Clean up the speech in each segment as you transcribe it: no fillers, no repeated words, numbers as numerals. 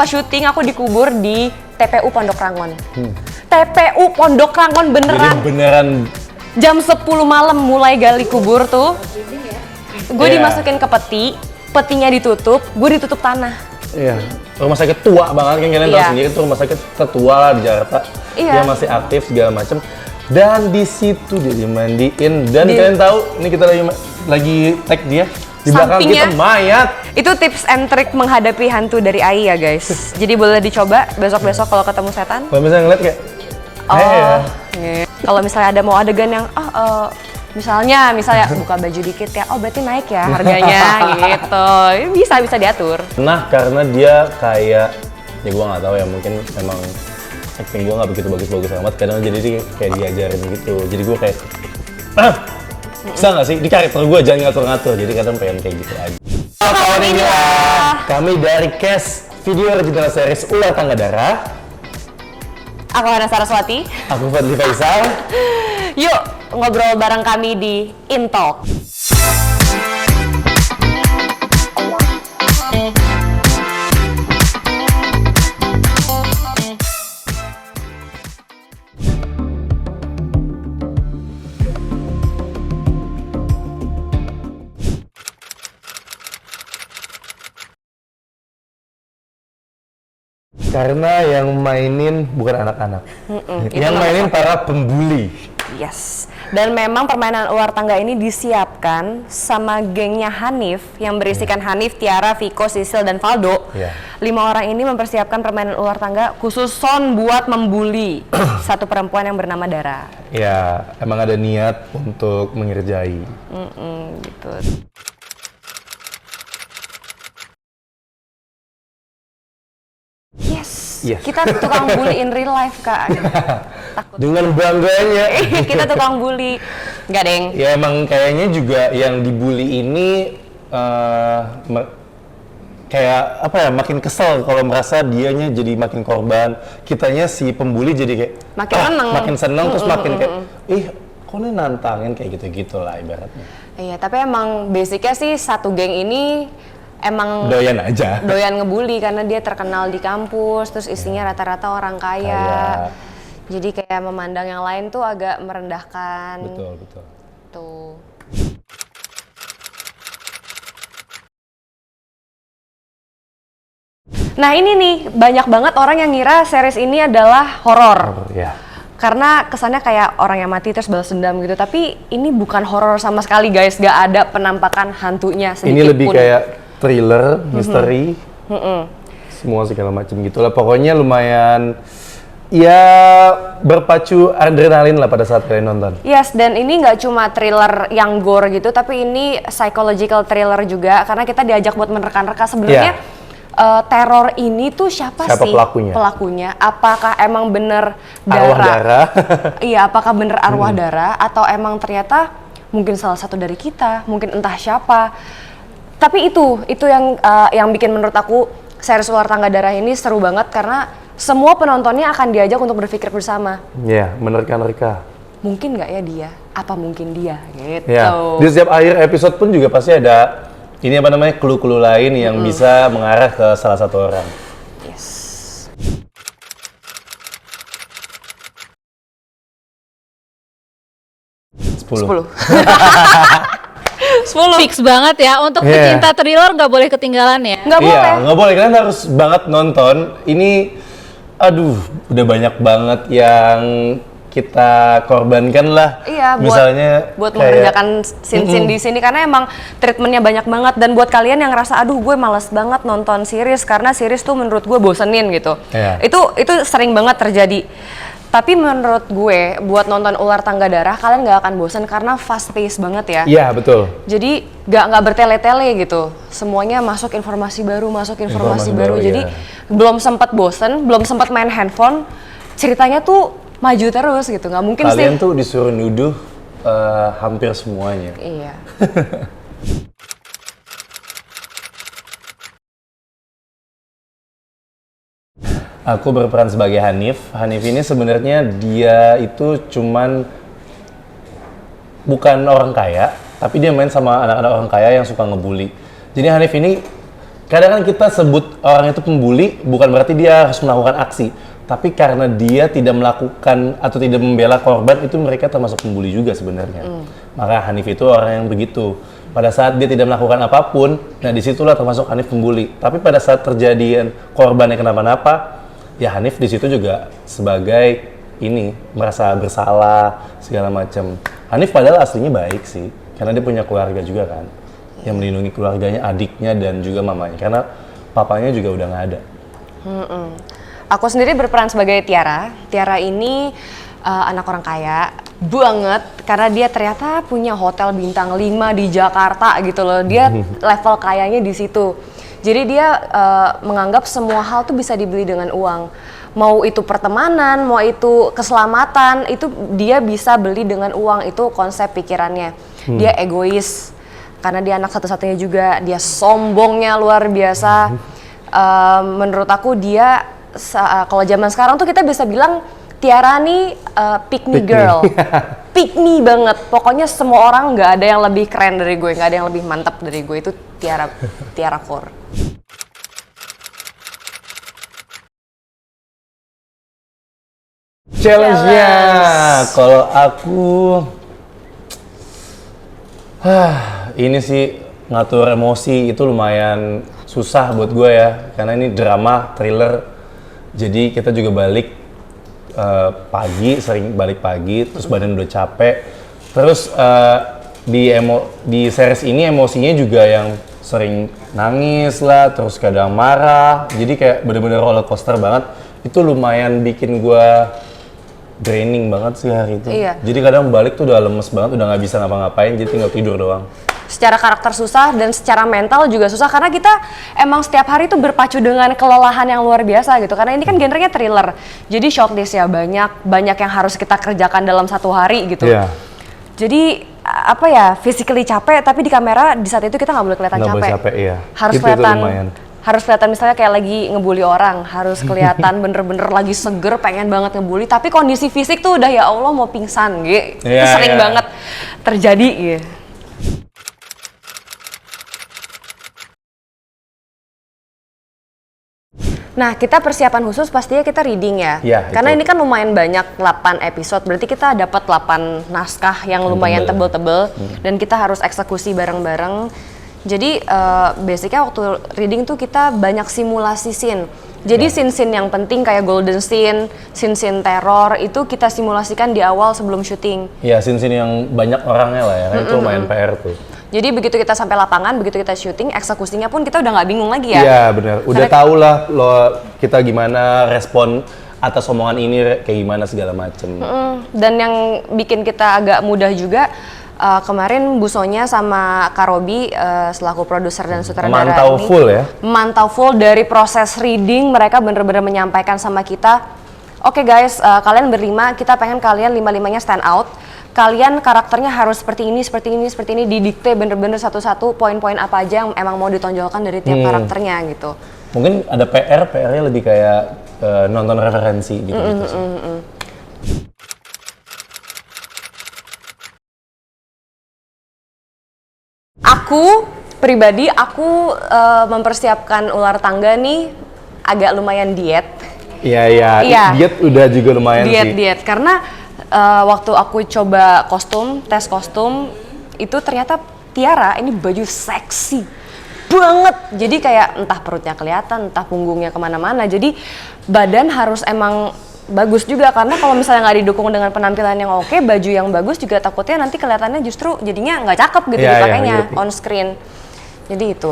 pas syuting aku dikubur di TPU Pondok Rangon. TPU Pondok Rangon beneran. Jadi beneran Jam 10 malam mulai gali kubur tuh. Gue dimasukin ke peti, petinya ditutup, gue ditutup tanah. Iya, rumah sakit tua banget kan kalian tahu sendiri tuh rumah sakit tertua lah di Jakarta. Dia masih aktif segala macem. Dan di situ dia dimandiin dan kalian tahu ini kita lagi tag dia di belakang kita mayat. Itu tips and trick menghadapi hantu dari Ai ya guys. Jadi boleh dicoba besok-besok kalau ketemu setan. Kalau misalnya ngeliat kayak Kalau misalnya ada mau adegan yang misalnya buka baju dikit kayak berarti naik ya harganya gitu. Bisa diatur. Nah, karena dia kayak ya gua nggak tahu ya, mungkin memang acting gua nggak begitu bagus-bagus amat, kadang jadi dia kayak diajarin gitu. Jadi gua kayak bisa nggak sih di karakter gua jangan ngatur-ngatur, jadi kadang pengen kayak gitu aja. Kawan kami dari cast video original series Ular Tangga Darah. Aku Hana Saraswati. Aku Fadli Faisal. Yuk ngobrol bareng kami di InTalk. Karena yang mainin bukan anak-anak, yang mainin para pembuli. Yes. Dan memang permainan ular tangga ini disiapkan sama gengnya Hanif yang berisikan Hanif, Tiara, Viko, Sisil, dan Valdo. 5 orang ini mempersiapkan permainan ular tangga khusus buat membuli satu perempuan yang bernama Dara. Ya, emang ada niat untuk mengerjai. Gitu. Yes. Kita tukang bully in real life, Kak. Takut. Dengan bangganya. Kita tukang bully. Enggak, Deng. Ya emang kayaknya juga yang dibully ini kayak apa ya, makin kesel kalau merasa dianya jadi makin korban. Kitanya si pembuli jadi kayak makin seneng terus makin kayak kok ini nantangin kayak gitu-gitu lah ibaratnya. Iya, tapi emang basicnya sih satu geng ini emang doyan ngebully karena dia terkenal di kampus, terus isinya rata-rata orang kaya. Jadi kayak memandang yang lain tuh agak merendahkan. Betul. Tuh. Nah ini nih, banyak banget orang yang ngira series ini adalah horor. Karena kesannya kayak orang yang mati terus balas dendam gitu, tapi ini bukan horor sama sekali guys, gak ada penampakan hantunya sedikit pun. Ini lebih kayak thriller, misteri, semua segala macam gitulah. Pokoknya lumayan, ya berpacu adrenalin lah pada saat kalian nonton. Yes, dan ini nggak cuma thriller yang gore gitu, tapi ini psychological thriller juga. Karena kita diajak buat menerka-nerka sebenarnya teror ini tuh siapa sih pelakunya? Apakah emang bener Dara? Iya, apakah bener arwah Dara? Atau emang ternyata mungkin salah satu dari kita, mungkin entah siapa. Tapi itu yang bikin menurut aku series Ular Tangga Darah ini seru banget karena semua penontonnya akan diajak untuk berpikir bersama. Iya, menerka-nerka. Mungkin nggak ya dia? Apa mungkin dia? Gitu. Ya, di setiap akhir episode pun juga pasti ada clue-clue lain yang bisa mengarah ke salah satu orang. Yes. Sepuluh. 10. Fix banget ya, untuk pecinta thriller nggak boleh ketinggalan ya? Nggak boleh. Iya, nggak boleh, kalian harus banget nonton. Ini, udah banyak banget yang kita korbankan lah. Iya, misalnya buat mengerjakan scene-scene di sini karena emang treatmentnya banyak banget. Dan buat kalian yang ngerasa gue males banget nonton series karena series tuh menurut gue bosenin gitu. Itu sering banget terjadi. Tapi menurut gue, buat nonton Ular Tangga Darah, kalian gak akan bosan karena fast pace banget ya. Iya, betul. Jadi gak bertele-tele gitu. Semuanya masuk informasi baru. Jadi belum sempat bosan, belum sempat main handphone. Ceritanya tuh maju terus gitu, gak mungkin kalian tuh disuruh nuduh hampir semuanya. Iya. Aku berperan sebagai Hanif. Hanif ini sebenarnya dia itu cuman bukan orang kaya, tapi dia main sama anak-anak orang kaya yang suka ngebully. Jadi Hanif ini kadang kan kita sebut orang itu pembuli bukan berarti dia harus melakukan aksi, tapi karena dia tidak melakukan atau tidak membela korban, itu mereka termasuk pembuli juga sebenarnya. Maka Hanif itu orang yang begitu. Pada saat dia tidak melakukan apapun, nah disitulah termasuk Hanif pembuli. Tapi pada saat terjadian korbannya kenapa-napa, ya Hanif di situ juga sebagai ini merasa bersalah segala macam. Hanif padahal aslinya baik sih, karena dia punya keluarga juga kan, yang melindungi keluarganya, adiknya dan juga mamanya. Karena papanya juga udah nggak ada. Aku sendiri berperan sebagai Tiara. Tiara ini anak orang kaya banget karena dia ternyata punya hotel bintang 5 di Jakarta gitu loh. Dia level kayanya di situ. Jadi dia menganggap semua hal tuh bisa dibeli dengan uang. Mau itu pertemanan, mau itu keselamatan, itu dia bisa beli dengan uang. Itu konsep pikirannya. Dia egois karena dia anak satu-satunya juga. Dia sombongnya luar biasa. Menurut aku dia kalau zaman sekarang tuh kita bisa bilang Tiara nih pick me girl, pick me banget. Pokoknya semua orang nggak ada yang lebih keren dari gue, nggak ada yang lebih mantap dari gue. Itu Tiara Core. Challenge-nya, kalau aku, ini sih ngatur emosi itu lumayan susah buat gue ya, karena ini drama, thriller. Jadi kita juga balik sering balik pagi, terus badan udah capek. Terus di series ini emosinya juga yang sering nangis lah, terus kadang marah. Jadi kayak bener-bener roller coaster banget. Itu lumayan bikin gue draining banget sih hari itu. Iya. Jadi kadang balik tuh udah lemes banget, udah nggak bisa ngapa-ngapain, jadi tinggal tidur doang. Secara karakter susah dan secara mental juga susah karena kita emang setiap hari tuh berpacu dengan kelelahan yang luar biasa gitu, karena ini kan genrenya thriller, jadi shortlist ya banyak yang harus kita kerjakan dalam satu hari gitu. Jadi apa ya, physically capek tapi di kamera di saat itu kita nggak boleh kelihatan Nggak capek. boleh capek, iya. Harus Itu kelihatan lumayan. harus kelihatan misalnya kayak lagi ngebully orang, harus kelihatan bener-bener lagi seger, pengen banget ngebully, tapi kondisi fisik tuh udah ya Allah mau pingsan gitu. Itu sering banget terjadi gitu. Nah, kita persiapan khusus pastinya kita reading ya. Karena ini kan lumayan banyak, 8 episode, berarti kita dapat 8 naskah yang lumayan tebel-tebel dan kita harus eksekusi bareng-bareng. Jadi basicnya waktu reading tuh kita banyak simulasi scene. Jadi scene-scene yang penting kayak golden scene teror itu kita simulasikan di awal sebelum syuting. Iya, scene-scene yang banyak orangnya lah ya, itu lumayan PR tuh. Jadi begitu kita sampai lapangan, begitu kita syuting, eksekusinya pun kita udah nggak bingung lagi ya. Iya benar, udah tau lah lo kita gimana respon atas omongan ini kayak gimana segala macem. Dan yang bikin kita agak mudah juga, kemarin Bu Sonya sama Kak Robi selaku produser dan sutradara memantau full dari proses reading. Mereka bener-bener menyampaikan sama kita, oke guys, kalian berlima, kita pengen kalian lima-limanya stand out. Kalian karakternya harus seperti ini, didikte bener-bener satu-satu poin-poin apa aja yang emang mau ditonjolkan dari tiap karakternya gitu. Mungkin ada PR-nya lebih kayak nonton referensi gitu. Aku pribadi, mempersiapkan ular tangga nih agak lumayan diet. Iya, diet udah juga lumayan sih. Diet, karena waktu aku coba tes kostum, itu ternyata Tiara ini baju seksi banget. Jadi kayak entah perutnya kelihatan, entah punggungnya kemana-mana. Jadi badan harus emang bagus juga, karena kalau misalnya nggak didukung dengan penampilan yang oke, baju yang bagus juga takutnya nanti kelihatannya justru jadinya nggak cakep gitu dipakainya on screen. Jadi itu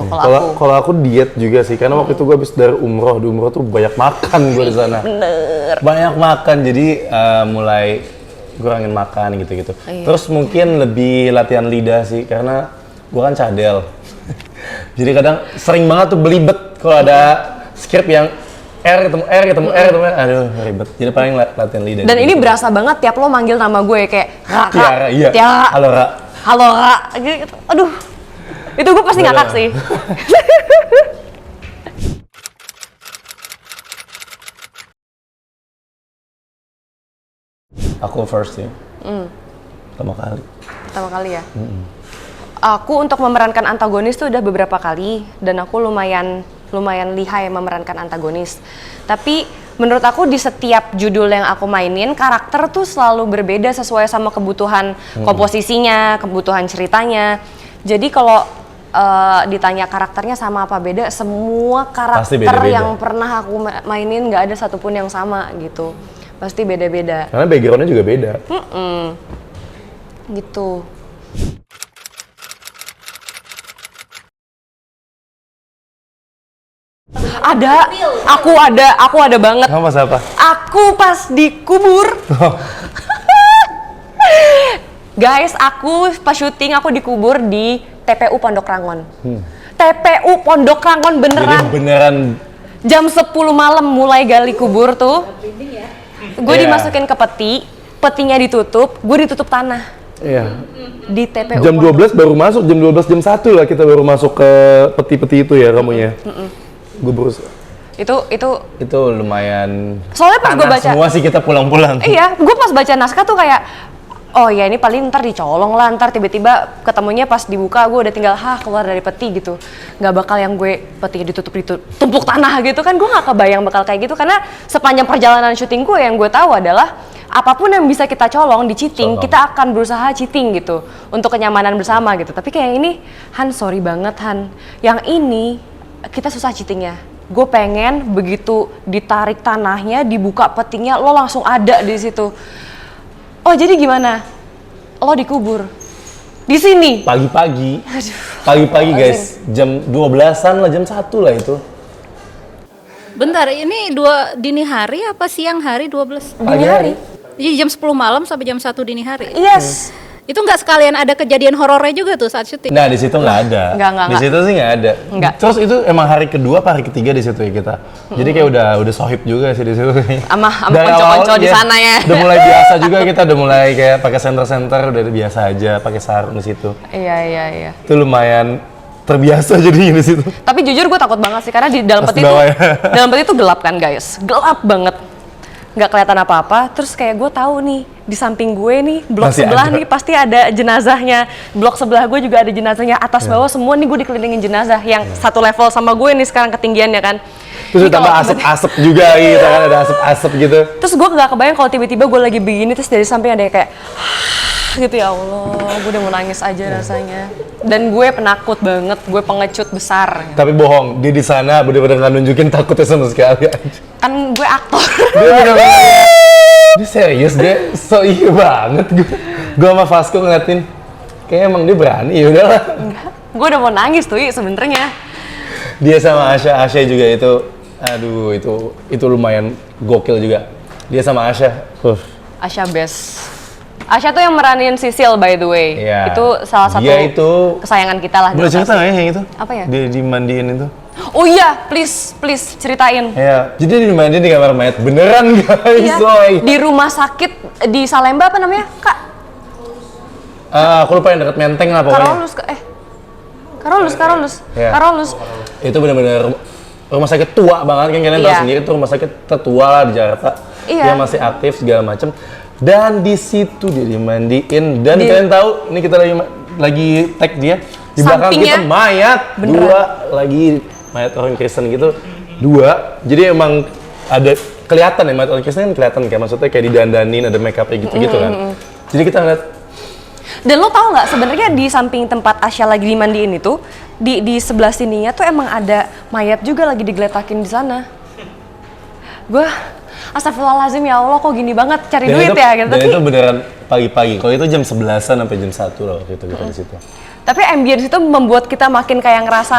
kalau aku diet juga sih, karena waktu itu gue habis dari umroh, di umroh tuh banyak makan gue di sana. Bener. Banyak makan, jadi mulai kurangin makan gitu-gitu. Terus mungkin lebih latihan lidah sih, karena gue kan cadel. Jadi kadang sering banget tuh belibet kalau ada script yang R ketemu R, aduh ribet. Jadi paling latihan lidah. Dan ini berasa banget tiap lo manggil nama gue kayak Ra, Tiara, halo Ra, gitu. Aduh, itu gue pasti ngakak sih. Aku first sih. Pertama kali ya. Aku untuk memerankan antagonis tuh udah beberapa kali dan aku lumayan lumayan lihai memerankan antagonis. Tapi menurut aku di setiap judul yang aku mainin, karakter tuh selalu berbeda sesuai sama kebutuhan komposisinya, kebutuhan ceritanya. Jadi kalau ditanya karakternya sama apa beda, semua karakter beda-beda. yang pernah aku mainin nggak ada satupun yang sama gitu. Pasti beda-beda. Karena backgroundnya juga beda. Gitu. Ada, aku ada banget. Kamu pas apa? Aku pas dikubur. Guys, aku pas syuting aku dikubur di TPU Pondok Rangon. TPU Pondok Rangon beneran. Jadi beneran Jam 10 malam mulai gali kubur tuh. Gue Iya. dimasukin ke peti, petinya ditutup, gue ditutup tanah Iya. di TPU. Jam Pondok. 12 baru masuk, jam 12 jam 1 lah kita baru masuk ke peti-peti itu ya kamunya. Gue berusaha. Itu lumayan. soalnya pas gue Panas baca semua sih kita pulang-pulang. iya, gue pas baca naskah tuh kayak, oh ya ini paling ntar dicolong lah, ntar tiba-tiba ketemunya pas dibuka gue udah tinggal keluar dari peti gitu. Nggak bakal yang gue petinya ditutup tumpuk tanah gitu kan, gue nggak kebayang bakal kayak gitu karena sepanjang perjalanan syuting gue yang gue tahu adalah apapun yang bisa kita colong di cheating, kita akan berusaha cheating gitu untuk kenyamanan bersama gitu. Tapi kayak ini, Han sorry banget Han, yang ini kita susah cheatingnya. Gue pengen begitu ditarik tanahnya, dibuka petinya, lo langsung ada di situ. Oh jadi gimana? Lo dikubur di sini? Pagi-pagi. Pagi-pagi guys, jam 12-an lah, jam 1 lah itu. Bentar, ini dini hari apa siang hari 12? Dini hari. Jadi jam 10 malam sampai jam 1 dini hari. Yes. Itu nggak sekalian ada kejadian horornya juga tuh saat syuting? Nah di situ nggak ada. Nggak. Di situ sih nggak ada. Nggak. Terus itu emang hari kedua apa hari ketiga di situ ya kita. Jadi kayak udah sohib juga sih di situ. Sama Dari konco-konco awal di dia sana ya. Udah mulai biasa juga, kita udah mulai kayak pakai center udah biasa aja, pakai sarung di situ. Iya. Itu lumayan terbiasa jadinya di situ. Tapi jujur gue takut banget sih karena di dalam Pas peti di itu, bawah ya. dalam peti itu gelap kan guys, gelap banget, nggak kelihatan apa-apa. Terus kayak gue tahu nih di samping gue nih blok Masih sebelah ada. nih pasti ada jenazahnya, blok sebelah gue juga ada jenazahnya, atas bawah semua nih gue dikelilingin jenazah yang satu level sama gue nih sekarang ketinggiannya kan. Terus Ini ditambah kalau asap-asap juga gitu kan, ada asap-asap gitu. Terus gue nggak kebayang kalau tiba-tiba gue lagi begini terus dari samping ada kayak gitu, ya Allah, gue udah mau nangis aja rasanya. Dan gue penakut banget, gue pengecut besar. Tapi bohong, dia di sana bener-bener nggak nunjukin takutnya sama sekali. Kan gue aktor. Dia bener-bener, dia serius, dia so iya banget. Gue sama Vasco ngeliatin, kayak emang dia berani, ya udahlah. Gue udah mau nangis tuh sebenarnya. Dia sama Asya juga itu, aduh itu lumayan gokil juga. Dia sama Asya, Asya best. Asya tuh yang meranin Sisil by the way. Iya. Itu salah satu Dia itu kesayangan kita lah. di boleh cerita lokasi. nggak ya yang itu? Apa ya? Dia dimandiin itu. Oh iya, please ceritain. Ya, jadi dia dimandiin di kamar mayat beneran guys, Iya, soy. di rumah sakit di Salemba apa namanya, Kak? Aku lupa yang deket Menteng lah pokoknya. Karolus. Iya. Karolus. Itu bener-bener rumah sakit tua banget kan, kalian tahu Iya. sendiri itu rumah sakit tertua lah di Jakarta. Iya. Dia masih aktif segala macem. Dan di situ dia dimandiin dan kalian tahu ini kita lagi tag dia di belakang Sampingnya, kita mayat beneran. dua lagi, mayat orang Kristen gitu dua. Jadi emang ada kelihatan ya, mayat orang Kristen kan kelihatan kayak maksudnya kayak didandanin, ada make upnya gitu-gitu kan. Jadi kita ngeliat Dan lo tau nggak sebenarnya di samping tempat Asya lagi dimandiin itu di sebelah sininya tuh emang ada mayat juga lagi digeletakin di sana. Gue astagfirullahaladzim, ya Allah kok gini banget cari dan duit itu, ya gitu. dan Tapi itu beneran pagi-pagi. Kalau itu jam 11-an sampai jam 1 lah waktu itu kita di situ. Tapi ambience itu membuat kita makin kayak ngerasa,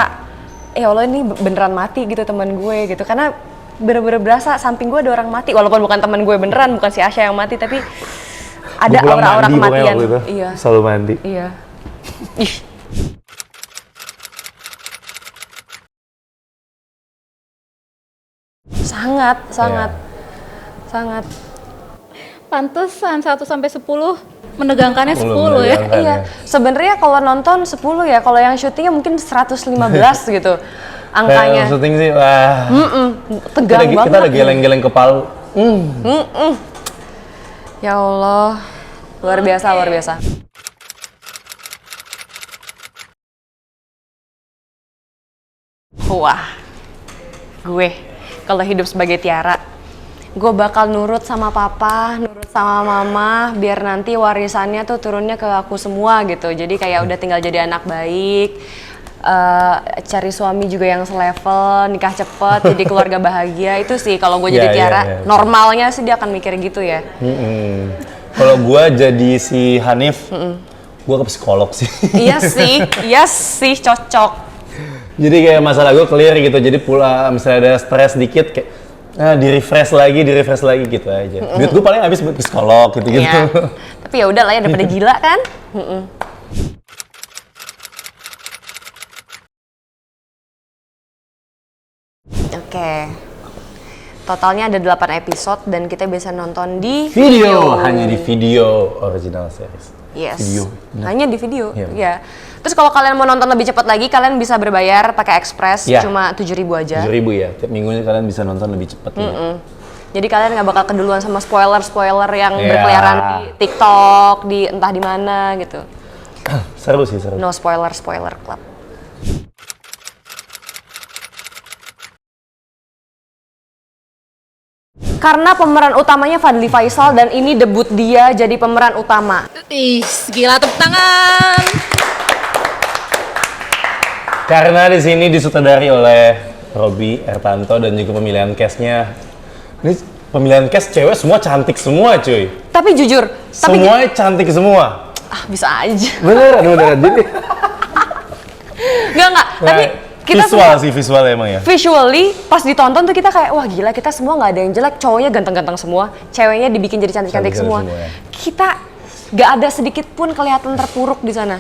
ya Allah ini beneran mati gitu teman gue gitu. Karena bener-bener berasa samping gue ada orang mati. Walaupun bukan teman gue beneran, bukan si Asya yang mati, tapi ada Gua pulang aura-aura mandi pokoknya kematian. waktu itu. Iya. Selalu mandi. Iya. Ih. Sangat. Pantesan 1 sampai 10 menegangkannya 10 ya. menegangkan. Iya, sebenarnya kalau nonton 10 ya, kalau yang syutingnya mungkin 115 gitu angkanya. Kayak syuting sih, wah. Tegang banget. Kita ada geleng-geleng kepala. Ya Allah, luar biasa. Wah, gue kalau hidup sebagai Tiara, gue bakal nurut sama papa, nurut sama mama, biar nanti warisannya tuh turunnya ke aku semua gitu. Jadi kayak udah tinggal jadi anak baik, cari suami juga yang selevel, nikah cepet, jadi keluarga bahagia. Itu sih kalau gue jadi Tiara, normalnya sih dia akan mikir gitu ya. Kalau gue jadi si Hanif, gue ke psikolog sih. Iya sih cocok. Jadi kayak masalah gue clear gitu, jadi pula misalnya ada stres dikit kayak di refresh lagi gitu aja. Duit gue paling habis buat psikolog gitu-gitu. Iya. Tapi ya udah lah ya, daripada gila kan. Oke. Totalnya ada 8 episode dan kita bisa nonton di Video, hanya di video original series. Yes. Video. Hanya di video. Iya. Ya. Terus kalau kalian mau nonton lebih cepat lagi, kalian bisa berbayar pakai Express, cuma 7.000 aja. 7.000 ya. Tiap minggunya kalian bisa nonton lebih cepat. Jadi kalian nggak bakal keduluan sama spoiler yang berkeliaran di TikTok, di entah di mana gitu. Seru sih, seru. No spoiler club. Karena pemeran utamanya Fadly Faisal dan ini debut dia jadi pemeran utama. Ih, gila, tepuk tangan. Karena di sini disutradari oleh Robby Ertanto dan juga pemilihan cast-nya. Ini pemilihan cast cewek semua cantik semua, cuy. Tapi jujur, Semuanya cantik semua. bisa aja. Beneran. Jadi Enggak. Tapi kita visual sih, visual emang ya. Visually pas ditonton tuh kita kayak wah gila, kita semua nggak ada yang jelek, cowoknya ganteng-ganteng semua, ceweknya dibikin jadi cantik-cantik semua. ya. Kita nggak ada sedikit pun kelihatan terpuruk di sana.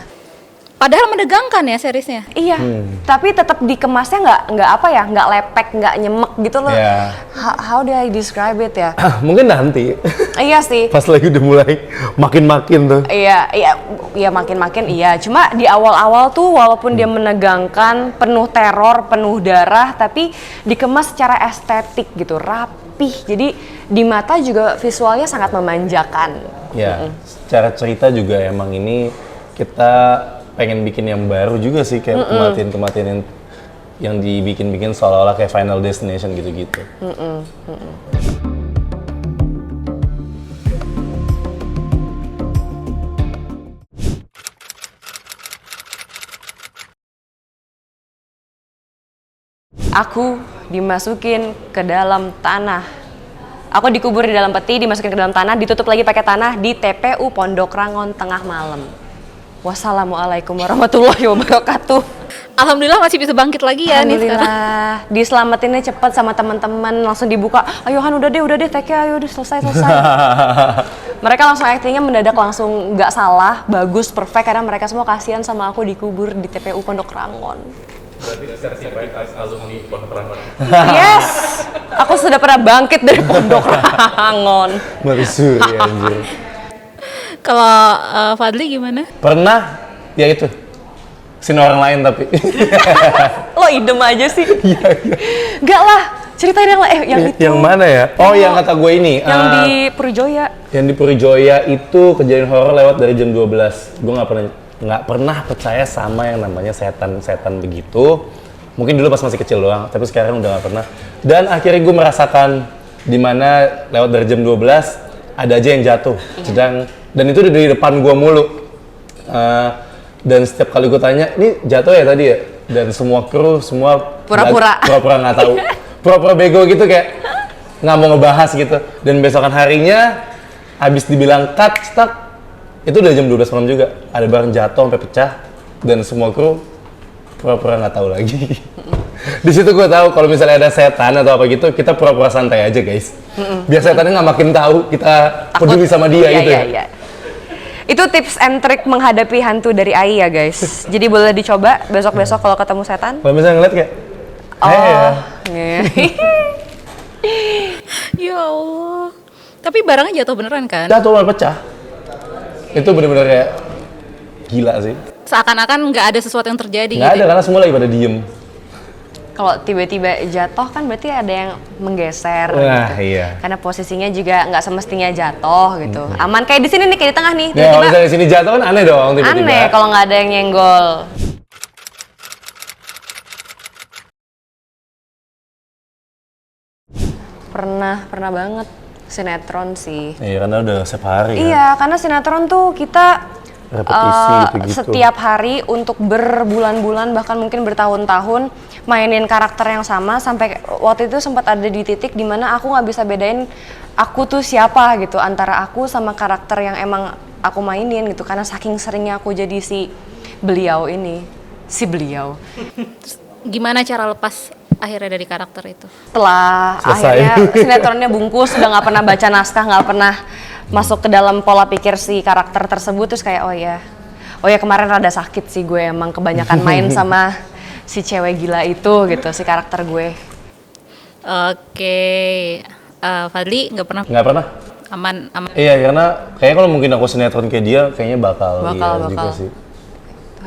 Padahal menegangkan ya seriesnya. Iya, tapi tetap dikemasnya nggak lepek, nggak nyemek gitu loh. Iya. How do I describe it ya? Mungkin nanti. Iya sih. Pas lagi udah mulai makin-makin tuh. Iya makin-makin iya. Cuma di awal-awal tuh walaupun dia menegangkan, penuh teror, penuh darah, tapi dikemas secara estetik gitu, rapih. Jadi di mata juga visualnya sangat memanjakan. Ya, secara cerita juga emang ini kita pengen bikin yang baru juga sih, kayak kematian yang dibikin-bikin seolah-olah kayak Final Destination gitu-gitu. Aku dimasukin ke dalam tanah. Aku dikubur di dalam peti, dimasukin ke dalam tanah, ditutup lagi pakai tanah di TPU Pondok Rangon tengah malam. Wassalamualaikum warahmatullahi wabarakatuh. Alhamdulillah masih bisa bangkit lagi ya nih sekarang. Alhamdulillah. Diselamatinnya cepat sama teman-teman, langsung dibuka. Ayo Han, udah deh, take-nya, ayo udah selesai. Mereka langsung actingnya mendadak langsung nggak salah, bagus, perfect, karena mereka semua kasihan sama aku dikubur di TPU Pondok Rangon. Yes, aku sudah pernah bangkit dari Pondok Rangon. Marisuri anjir. Kalau Fadly gimana? Pernah, ya itu. Sin orang lain tapi. Lo idem aja sih. Iya. Enggak lah, ceritain yang yang itu. Yang mana ya? Oh, yang kata gue ini. Yang di Purijoya. Yang di Purijoya itu kejadian horor lewat dari jam 12. Gue nggak pernah percaya sama yang namanya setan begitu. Mungkin dulu pas masih kecil doang, tapi sekarang udah nggak pernah. Dan akhirnya gue merasakan di mana lewat dari jam 12 ada aja yang jatuh. Dan itu udah di depan gue mulu. Dan setiap kali gue tanya, ini jatuh ya tadi ya? Dan semua kru, semua pura-pura nggak tahu. Pura-pura bego gitu, kayak nggak mau ngebahas gitu. Dan besokan harinya, habis dibilang cut, stuck, itu udah jam 12 malam juga. Ada barang jatuh sampai pecah, dan semua kru pura-pura nggak tahu lagi. Di situ gue tahu kalau misalnya ada setan atau apa gitu, kita pura-pura santai aja guys. Biar setannya nggak makin tahu kita peduli sama dia gitu ya. Iya. Itu tips and trick menghadapi hantu dari AI ya guys. Jadi boleh dicoba besok-besok kalau ketemu setan. Kalau misalnya ngeliat kayak, Ya Allah. Tapi barangnya jatuh beneran kan? jatuh malah pecah. Itu bener-bener kayak gila sih. Seakan-akan nggak ada sesuatu yang terjadi Nggak gitu. ada karena semua lagi pada diem. Kalau tiba-tiba jatuh kan berarti ada yang menggeser Wah, gitu. iya. Karena posisinya juga nggak semestinya jatuh gitu. Aman kayak di sini nih, kayak di tengah nih. Ya kalau Tiba-tiba misalnya di sini jatuh kan aneh dong tiba-tiba. aneh kalau nggak ada yang nyenggol. pernah banget sinetron sih. Iya, karena udah setiap hari kan. Iya, karena sinetron tuh kita Repetisi gitu-gitu. setiap hari untuk berbulan-bulan bahkan mungkin bertahun-tahun mainin karakter yang sama sampai waktu itu sempat ada di titik dimana aku nggak bisa bedain aku tuh siapa gitu antara aku sama karakter yang emang aku mainin gitu karena saking seringnya aku jadi si beliau. Gimana cara lepas akhirnya dari karakter itu? Setelah Selesai. akhirnya sinetronnya bungkus, udah nggak pernah baca naskah, nggak pernah masuk ke dalam pola pikir si karakter tersebut, terus kayak oh ya kemarin rada sakit sih gue emang kebanyakan main sama si cewek gila itu gitu, si karakter gue. Oke, Fadli nggak pernah Nggak pernah? aman. Iya, karena kayaknya kalau mungkin aku sinetron kayak dia, kayaknya bakal juga sih.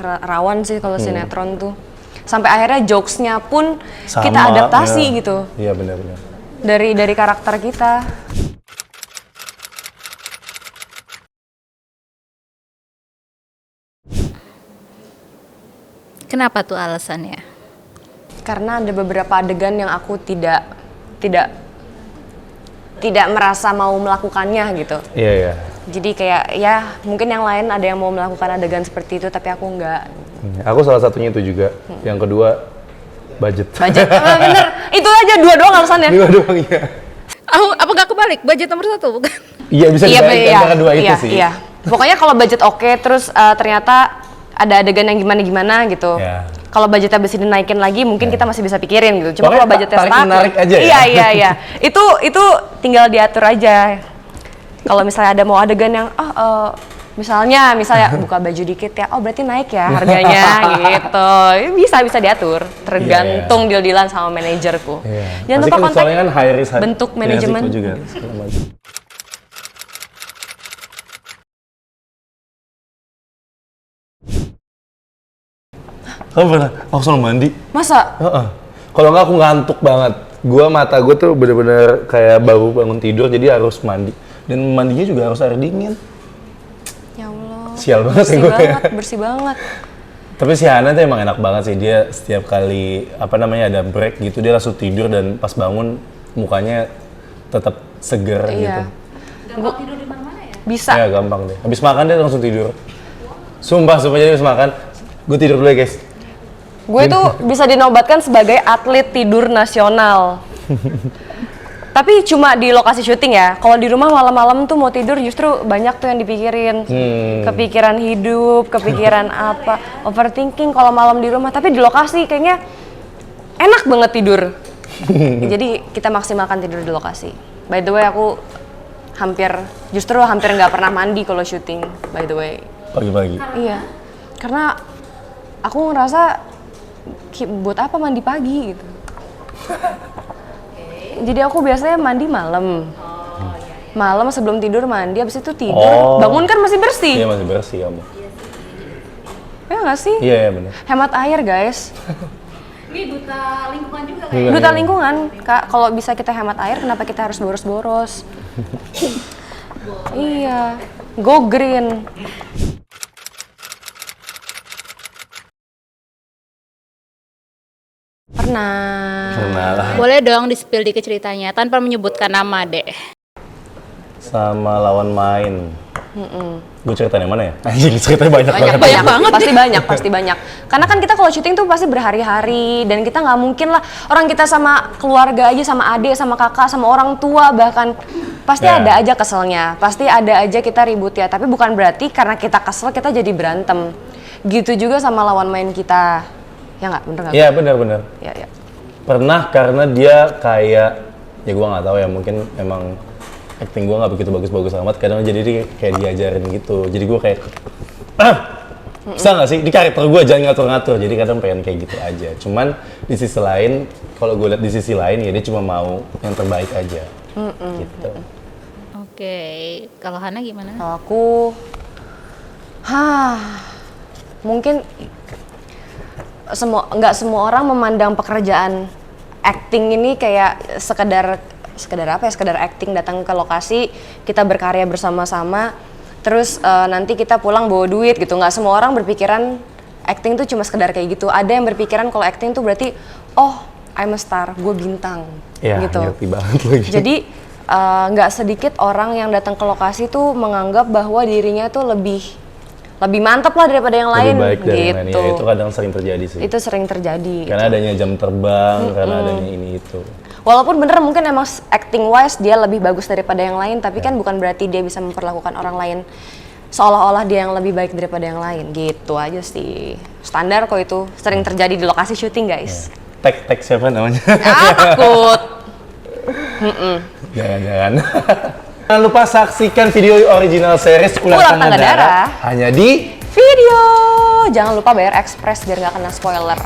Rawan sih kalau sinetron tuh. Sampai akhirnya jokes-nya pun Sama, kita adaptasi ya. gitu. Iya, benar-benar. Dari karakter kita. Kenapa tuh alasannya? Karena ada beberapa adegan yang aku tidak merasa mau melakukannya gitu. Iya, iya. Jadi kayak ya mungkin yang lain ada yang mau melakukan adegan seperti itu tapi aku enggak. Aku salah satunya itu juga. Yang kedua, budget. Budget, bener. Itu aja dua doang alasannya. Dua doang, iya. Apa nggak kebalik? Budget nomor 1 bukan? Iya, bisa dibalik antara dua itu iya, sih. Iya. Pokoknya kalau budget oke, terus ternyata ada adegan yang gimana gitu. Ya. Kalau budgetnya bisa dinaikin lagi, mungkin kita masih bisa pikirin gitu. Cuma Pokoknya kalau budgetnya tarik stuck, menarik aja ya? Iya. Itu tinggal diatur aja. Kalau misalnya ada mau adegan yang misalnya buka baju dikit ya, oh berarti naik ya harganya gitu. Bisa diatur, tergantung deal-dealan sama manajerku. Iya. Jangan Pasti lupa kan kontak soalnya kan high risk, bentuk resiko manajemen. juga. Kamu pernah? Aku selalu mandi. Masa? Heeh. Kalau nggak aku ngantuk banget. Mata gue tuh bener-bener kayak baru bangun tidur, jadi harus mandi. Dan mandinya juga harus air dingin. Ya Allah. Sial banget bersih ya gue. banget, bersih banget. Tapi si Hana tuh emang enak banget sih. Dia setiap kali ada break gitu, dia langsung tidur dan pas bangun mukanya tetap seger gitu. Iya. Gampang tidur di mana-mana ya? Bisa. Ya gampang deh. Habis makan dia langsung tidur. Sumpah jadi habis makan. Gue tidur dulu ya guys. Gue tuh bisa dinobatkan sebagai atlet tidur nasional. Tapi cuma di lokasi syuting ya. Kalau di rumah malam-malam tuh mau tidur justru banyak tuh yang dipikirin. Kepikiran hidup, kepikiran apa, overthinking kalau malam di rumah. Tapi di lokasi kayaknya enak banget tidur. Jadi kita maksimalkan tidur di lokasi. By the way aku hampir nggak pernah mandi kalau syuting. By the way. Pagi-pagi. Iya. Karena aku ngerasa buat apa mandi pagi gitu. Jadi aku biasanya mandi malam. Malam sebelum tidur mandi, habis itu tidur. Bangun kan masih bersih. Iya masih bersih kamu. Ya nggak sih? Iya benar. Hemat air guys. Ini duta lingkungan juga Iya, Duta lingkungan, Kak. Kalau bisa kita hemat air, kenapa kita harus boros-boros? Iya. Go green. Pernah lah. Boleh dong di-spill dikit ceritanya tanpa menyebutkan nama deh. Sama lawan main. Gue ceritain yang mana ya? Anjing ceritanya banyak banget. banget. Pasti banyak. Karena kan kita kalau syuting tuh pasti berhari-hari dan kita nggak mungkin lah orang kita sama keluarga aja, sama adik, sama kakak, sama orang tua bahkan pasti ada aja keselnya, pasti ada aja kita ribut ya. Tapi bukan berarti karena kita kesel kita jadi berantem. Gitu juga sama lawan main kita. Ya nggak, bener nggak? Iya benar. Iya. Pernah karena dia kayak ya gue nggak tahu ya, mungkin emang acting gue nggak begitu bagus-bagus amat, kadang jadi dia kayak diajarin gitu, jadi gue kayak bisa nggak sih di karakter gue jangan ngatur-ngatur, jadi kadang pengen kayak gitu aja. Cuman di sisi lain kalau gue lihat di sisi lain ya dia cuma mau yang terbaik aja gitu. Oke, kalau Hana gimana? Kalau aku, mungkin nggak semua orang memandang pekerjaan acting ini kayak sekedar apa ya, sekedar acting, datang ke lokasi kita berkarya bersama-sama terus nanti kita pulang bawa duit gitu. Nggak semua orang berpikiran acting tuh cuma sekedar kayak gitu. Ada yang berpikiran kalau acting tuh berarti I'm a star, gue bintang, Ya, gitu. ngerti banget lagi. Jadi nggak sedikit orang yang datang ke lokasi tuh menganggap bahwa dirinya tuh lebih mantap lah daripada yang lain, lebih baik dari yang lain. gitu. Ya, itu kadang sering terjadi sih. Itu sering terjadi. Karena adanya jam terbang, karena adanya ini itu. Walaupun bener mungkin emang acting wise dia lebih bagus daripada yang lain, tapi kan bukan berarti dia bisa memperlakukan orang lain seolah-olah dia yang lebih baik daripada yang lain. Gitu aja sih. Standar kok itu, sering terjadi di lokasi syuting, guys. Tag siapa namanya? Takut. Jangan-jangan. Jangan lupa saksikan video original series Ular Tangga Darah hanya di Video. Jangan lupa bayar ekspres biar nggak kena spoiler.